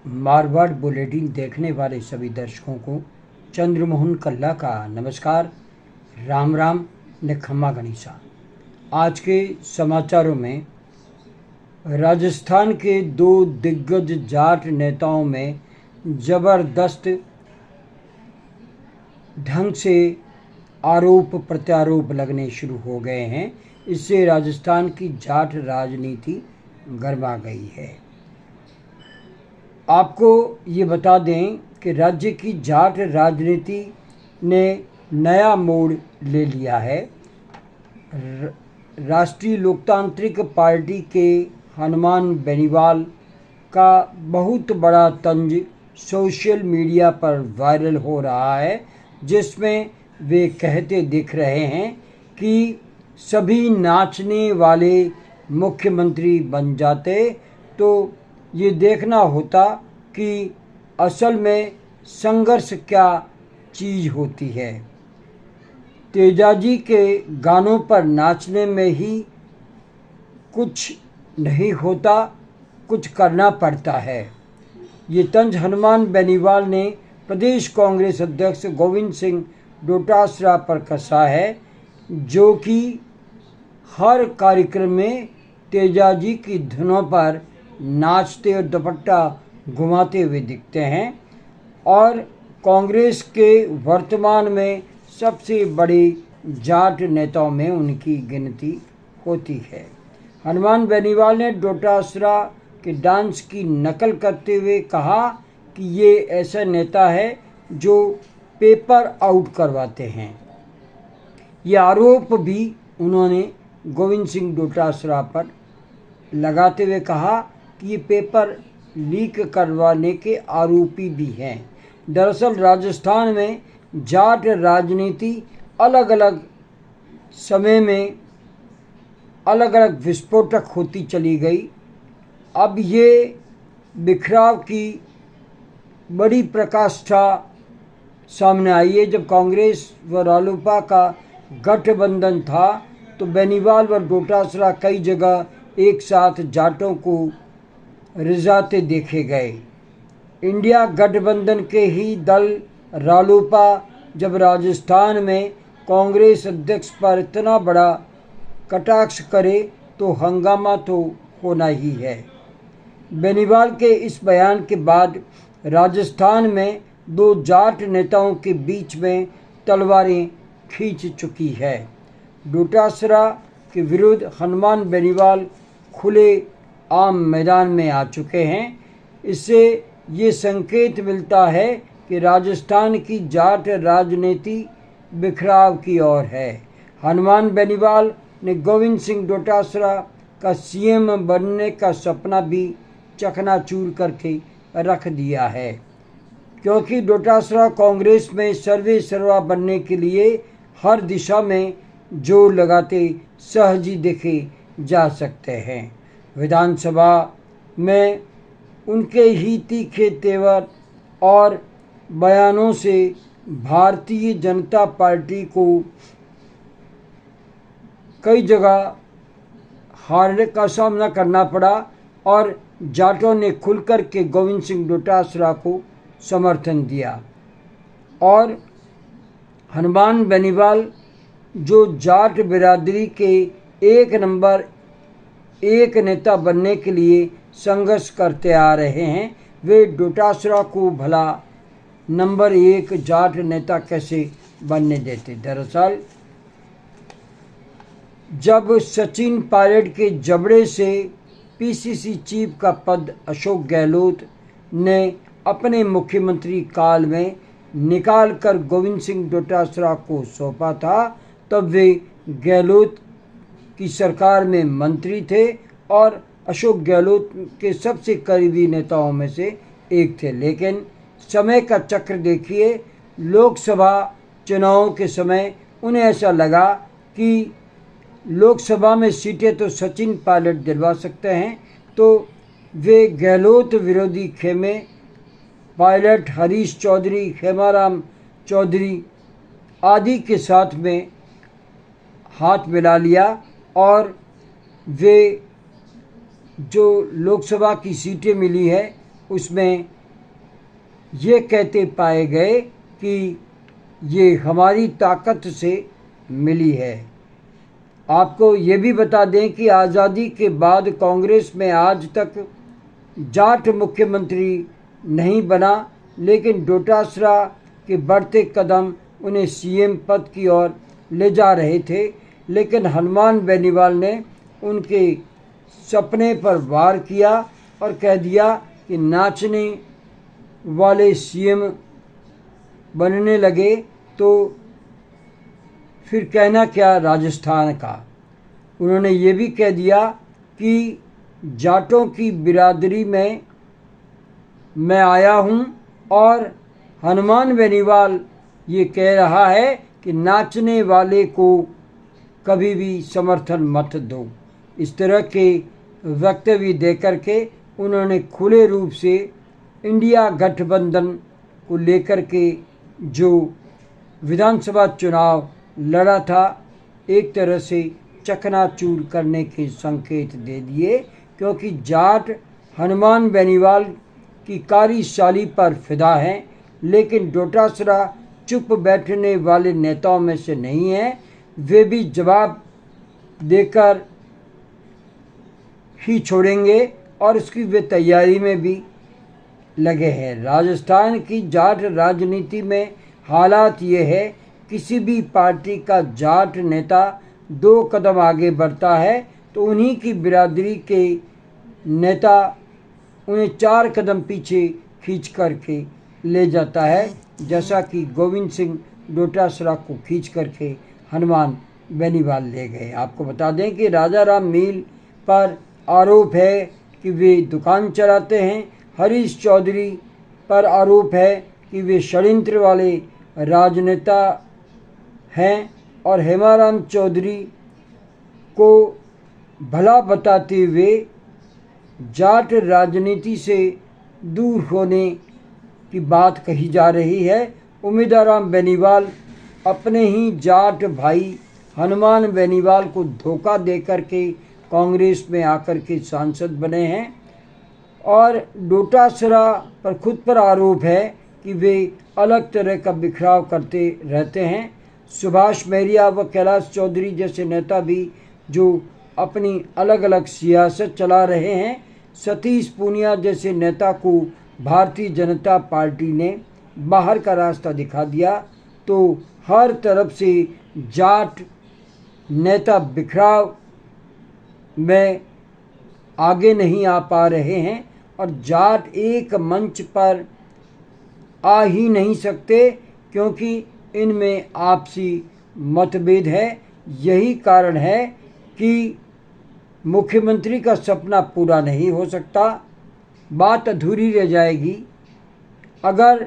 Marwar bulletin देखने वाले सभी दर्शकों को चंद्रमोहन कल्ला का नमस्कार, राम राम ने खम्मा गणिसा। आज के समाचारों में राजस्थान के दो दिग्गज जाट नेताओं में जबरदस्त ढंग से आरोप प्रत्यारोप लगने शुरू हो गए हैं। इससे राजस्थान की जाट राजनीति गरमा गई है। आपको ये बता दें कि राज्य की जाट राजनीति ने नया मोड़ ले लिया है। राष्ट्रीय लोकतांत्रिक पार्टी के हनुमान बेनीवाल का बहुत बड़ा तंज सोशल मीडिया पर वायरल हो रहा है, जिसमें वे कहते दिख रहे हैं कि सभी नाचने वाले मुख्यमंत्री बन जाते तो ये देखना होता कि असल में संघर्ष क्या चीज़ होती है। तेजाजी के गानों पर नाचने में ही कुछ नहीं होता, कुछ करना पड़ता है। ये तंज हनुमान बेनीवाल ने प्रदेश कांग्रेस अध्यक्ष गोविंद सिंह डोटासरा पर कसा है, जो कि हर कार्यक्रम में तेजाजी की धुनों पर नाचते और दुपट्टा घुमाते हुए दिखते हैं और कांग्रेस के वर्तमान में सबसे बड़े जाट नेताओं में उनकी गिनती होती है। हनुमान बेनीवाल ने डोटासरा के डांस की नकल करते हुए कहा कि ये ऐसा नेता है जो पेपर आउट करवाते हैं। ये आरोप भी उन्होंने गोविंद सिंह डोटासरा पर लगाते हुए कहा कि ये पेपर लीक करवाने के आरोपी भी हैं। दरअसल राजस्थान में जाट राजनीति अलग अलग समय में अलग अलग विस्फोटक होती चली गई। अब ये बिखराव की बड़ी प्रकाष्ठा सामने आई है। जब कांग्रेस व रालोपा का गठबंधन था तो बेनीवाल व डोटासरा कई जगह एक साथ जाटों को रिझाते देखे गए। इंडिया गठबंधन के ही दल रालोपा जब राजस्थान में कांग्रेस अध्यक्ष पर इतना बड़ा कटाक्ष करे तो हंगामा तो होना ही है। बेनीवाल के इस बयान के बाद राजस्थान में दो जाट नेताओं के बीच में तलवारें खींच चुकी है। डोटासरा के विरुद्ध हनुमान बेनीवाल खुले आम मैदान में आ चुके हैं। इससे ये संकेत मिलता है कि राजस्थान की जाट राजनीति बिखराव की ओर है। हनुमान बेनीवाल ने गोविंद सिंह डोटासरा का सीएम बनने का सपना भी चकनाचूर करके रख दिया है, क्योंकि डोटासरा कांग्रेस में सर्वे सर्वा बनने के लिए हर दिशा में जोर लगाते सहज ही देखे जा सकते हैं। विधानसभा में उनके ही तीखे तेवर और बयानों से भारतीय जनता पार्टी को कई जगह हारने का सामना करना पड़ा और जाटों ने खुलकर के गोविंद सिंह डोटासरा को समर्थन दिया। और हनुमान बेनीवाल जो जाट बिरादरी के एक नंबर एक नेता बनने के लिए संघर्ष करते आ रहे हैं, वे डोटासरा को भला नंबर एक जाट नेता कैसे बनने देते। दरअसल जब सचिन पायलट के जबड़े से पीसीसी चीफ का पद अशोक गहलोत ने अपने मुख्यमंत्री काल में निकाल कर गोविंद सिंह डोटासरा को सौंपा था, तब वे गहलोत की सरकार में मंत्री थे और अशोक गहलोत के सबसे करीबी नेताओं में से एक थे। लेकिन समय का चक्र देखिए, लोकसभा चुनावों के समय उन्हें ऐसा लगा कि लोकसभा में सीटें तो सचिन पायलट दिलवा सकते हैं, तो वे गहलोत विरोधी खेमे पायलट, हरीश चौधरी, खेमाराम चौधरी आदि के साथ में हाथ मिला लिया और वे जो लोकसभा की सीटें मिली है उसमें ये कहते पाए गए कि ये हमारी ताकत से मिली है। आपको ये भी बता दें कि आज़ादी के बाद कांग्रेस में आज तक जाट मुख्यमंत्री नहीं बना, लेकिन डोटासरा के बढ़ते कदम उन्हें सीएम पद की ओर ले जा रहे थे। लेकिन हनुमान बेनीवाल ने उनके सपने पर वार किया और कह दिया कि नाचने वाले सीएम बनने लगे तो फिर कहना क्या राजस्थान का। उन्होंने ये भी कह दिया कि जाटों की बिरादरी में मैं आया हूँ और हनुमान बेनीवाल ये कह रहा है कि नाचने वाले को कभी भी समर्थन मत दो। इस तरह के वक्तव्य देकर के उन्होंने खुले रूप से इंडिया गठबंधन को लेकर के जो विधानसभा चुनाव लड़ा था, एक तरह से चकनाचूर करने के संकेत दे दिए, क्योंकि जाट हनुमान बेनीवाल की कार्यशैली पर फिदा हैं। लेकिन डोटासरा चुप बैठने वाले नेताओं में से नहीं है, वे भी जवाब देकर ही छोड़ेंगे और उसकी वे तैयारी में भी लगे हैं। राजस्थान की जाट राजनीति में हालात ये है, किसी भी पार्टी का जाट नेता 2 कदम आगे बढ़ता है तो उन्हीं की बिरादरी के नेता उन्हें 4 कदम पीछे खींच करके ले जाता है, जैसा कि गोविंद सिंह डोटासरा को खींच करके हनुमान बेनीवाल ले गए। आपको बता दें कि राजा राम मील पर आरोप है कि वे दुकान चलाते हैं, हरीश चौधरी पर आरोप है कि वे षड्यंत्र वाले राजनेता हैं और हेमाराम चौधरी को भला बताते हुए जाट राजनीति से दूर होने की बात कही जा रही है। उम्मीदवार बेनीवाल अपने ही जाट भाई हनुमान बेनीवाल को धोखा देकर के कांग्रेस में आकर के सांसद बने हैं और डोटासरा पर खुद पर आरोप है कि वे अलग तरह का बिखराव करते रहते हैं। सुभाष मेहरिया व कैलाश चौधरी जैसे नेता भी जो अपनी अलग अलग सियासत चला रहे हैं, सतीश पूनिया जैसे नेता को भारतीय जनता पार्टी ने बाहर का रास्ता दिखा दिया, तो हर तरफ से जाट नेता बिखराव में आगे नहीं आ पा रहे हैं और जाट एक मंच पर आ ही नहीं सकते, क्योंकि इनमें आपसी मतभेद है। यही कारण है कि मुख्यमंत्री का सपना पूरा नहीं हो सकता, बात अधूरी रह जाएगी अगर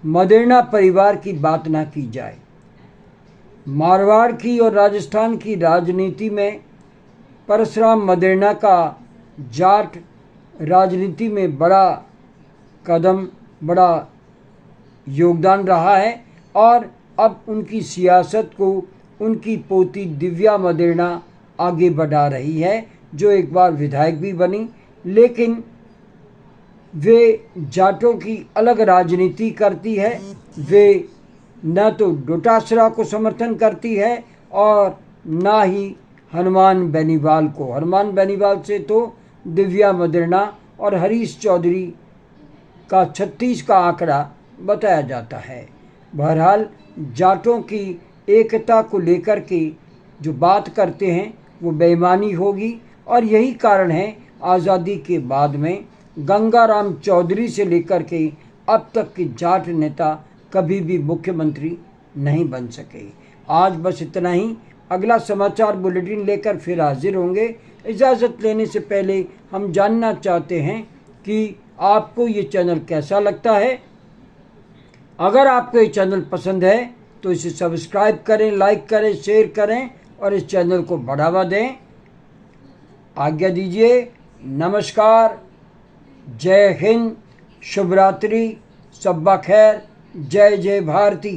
मदेरणा परिवार की बात ना की जाए। मारवाड़ की और राजस्थान की राजनीति में परशुराम मदेरणा का जाट राजनीति में बड़ा कदम, बड़ा योगदान रहा है और अब उनकी सियासत को उनकी पोती दिव्या मदेरणा आगे बढ़ा रही है, जो एक बार विधायक भी बनी। लेकिन वे जाटों की अलग राजनीति करती है, वे न तो डोटासरा को समर्थन करती है और ना ही हनुमान बेनीवाल को। हनुमान बेनीवाल से तो दिव्या मदेरणा और हरीश चौधरी का 36 का आंकड़ा बताया जाता है। बहरहाल जाटों की एकता को लेकर के जो बात करते हैं वो बेईमानी होगी और यही कारण है आज़ादी के बाद में गंगाराम चौधरी से लेकर के अब तक के जाट नेता कभी भी मुख्यमंत्री नहीं बन सके। आज बस इतना ही। अगला समाचार बुलेटिन लेकर फिर हाजिर होंगे। इजाज़त लेने से पहले हम जानना चाहते हैं कि आपको ये चैनल कैसा लगता है। अगर आपको ये चैनल पसंद है तो इसे सब्सक्राइब करें, लाइक करें, शेयर करें और इस चैनल को बढ़ावा दें। आज्ञा दीजिए। नमस्कार, जय हिंद, शुभ रात्रि, शब्बा खैर, जय जय भारती।